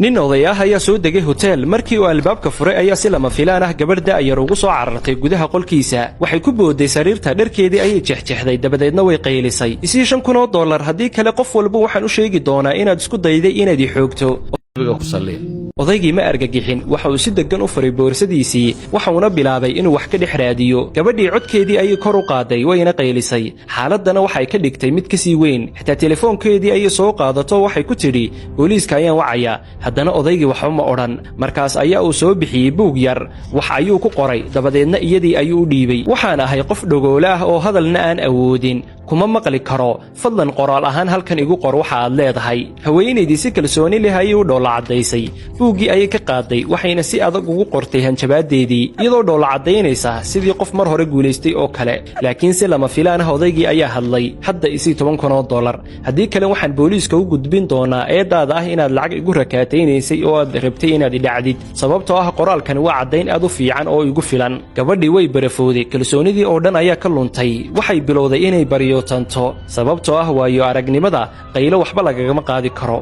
nin oday ah ayaa soo degay hotel markii uu albaabka furay ayaa si lama filaan ah gabadh da'yar ugu soo carartay gudaha qolkiisa waxay ku booday sariirta dharkeedii ayay jeexjeexday dabadeedna way qaylisay isii $5,000 haddii kale qof walba waxaan u sheegi doonaa inaad isku dayday inaad i xoogto odaygii ma argagixin waxa uu si degan u furay boorsadiisii waxa uuna bilaabay inuu wax ka dhex raadiyo gabadhii codkeedii ayay kor u qaaday wayna qaylisay xaaladana waxay ka dhigtay mid ka sii weyn xitaa telefoonkeedii ayay soo qaadato waxay ku tidhi booliiska ayaan wacaya haddana odaygii waxba ma odhan markaas ayaa uu soo bixiyey buug yar wax ayuu ku qoray dabadeedna iyadii ayuu u dhiibay waxaan ahay qof dhogoole ah oo hadalna aan awoodin kuma maqli karo fadlan qoraal ahaan halkan igu qor waxa aad leedahay haweenaydii si kalsooni leh ayay u dhoola caddaysay buuggii ayay ka qaaday waxayna si adag ugu qortay hanjabaadeedii iyadoo dhoola caddaynaysa sidii qof mar hore guulaystay oo kale laakiin si lama filaan ah odaygii ayaa hadlay hadda isii $10,000 haddii kale waxaan booliiska u gudbin doonaa eedaada ah inaad lacag igu rakaataynaysay oo aad rabtay inaad idhacdid sababtoo ah qoraalkani waa caddayn aad u fiican oo igu filan gabadhii way barafooday kalsoonidii oo dhan ayaa ka luntay waxay bilowday inay baryo tanto sababtoo ah waayo aragnimada qaylo waxba lagagama qaadi karo